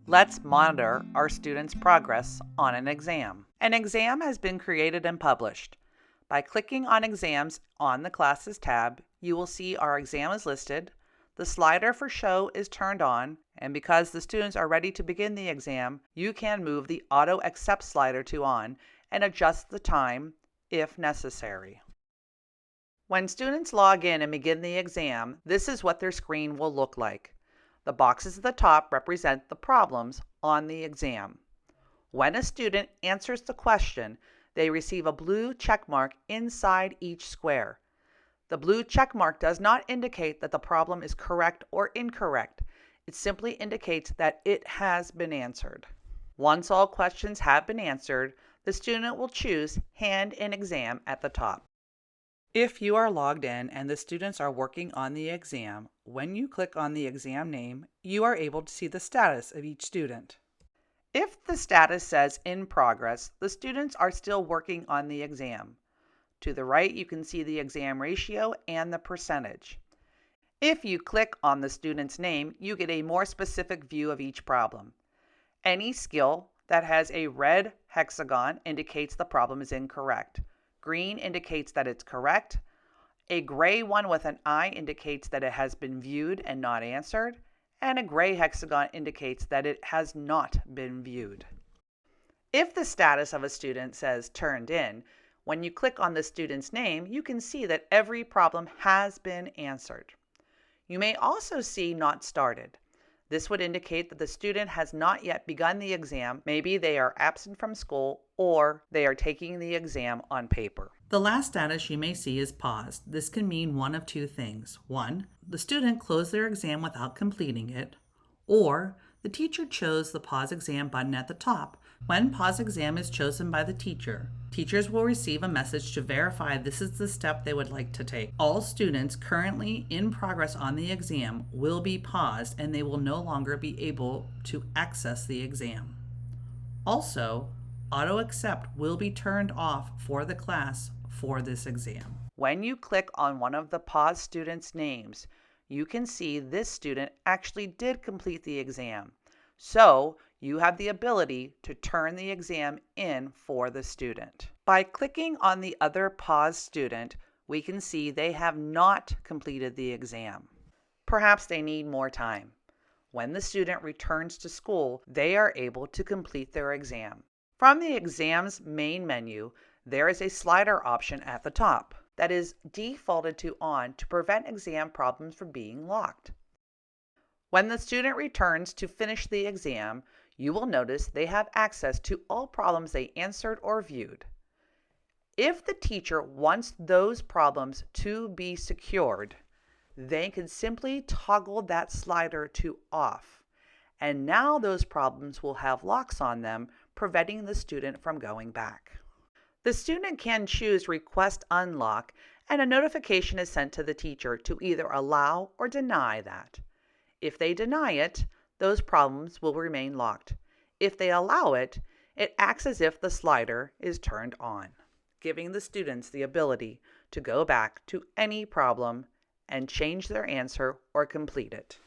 Let's monitor our students' progress on an exam. An exam has been created and published. By clicking on Exams on the Classes tab, you will see our exam is listed, the slider for Show is turned on, and because the students are ready to begin the exam, you can move the Auto Accept slider to On and adjust the time if necessary. When students log in and begin the exam, this is what their screen will look like. The boxes at the top represent the problems on the exam. When a student answers the question, they receive a blue check mark inside each square. The blue check mark does not indicate that the problem is correct or incorrect. It simply indicates that it has been answered. Once all questions have been answered, the student will choose Hand in Exam at the top. If you are logged in and the students are working on the exam, when you click on the exam name, you are able to see the status of each student. If the status says In Progress, the students are still working on the exam. To the right, you can see the exam ratio and the percentage. If you click on the student's name, you get a more specific view of each problem. Any skill that has a red hexagon indicates the problem is incorrect. Green indicates that it's correct. A gray one with an I indicates that it has been viewed and not answered. And a gray hexagon indicates that it has not been viewed. If the status of a student says Turned In, when you click on the student's name, you can see that every problem has been answered. You may also see Not Started. This would indicate that the student has not yet begun the exam. Maybe they are absent from school or they are taking the exam on paper. The last status you may see is paused. This can mean one of two things. One, the student closed their exam without completing it, or the teacher chose the Pause Exam button at the top. When Pause Exam is chosen by the teacher, teachers will receive a message to verify this is the step they would like to take. All students currently in progress on the exam will be paused and they will no longer be able to access the exam. Also, Auto Accept will be turned off for the class for this exam. When you click on one of the paused students' names, you can see this student actually did complete the exam. So you have the ability to turn the exam in for the student. By clicking on the other paused student, we can see they have not completed the exam. Perhaps they need more time. When the student returns to school, they are able to complete their exam. From the exam's main menu, there is a slider option at the top that is defaulted to On to prevent exam problems from being locked. When the student returns to finish the exam, you will notice they have access to all problems they answered or viewed. If the teacher wants those problems to be secured, they can simply toggle that slider to Off. And now those problems will have locks on them, preventing the student from going back. The student can choose Request Unlock, and a notification is sent to the teacher to either allow or deny that. If they deny it, those problems will remain locked. If they allow it, it acts as if the slider is turned on, giving the students the ability to go back to any problem and change their answer or complete it.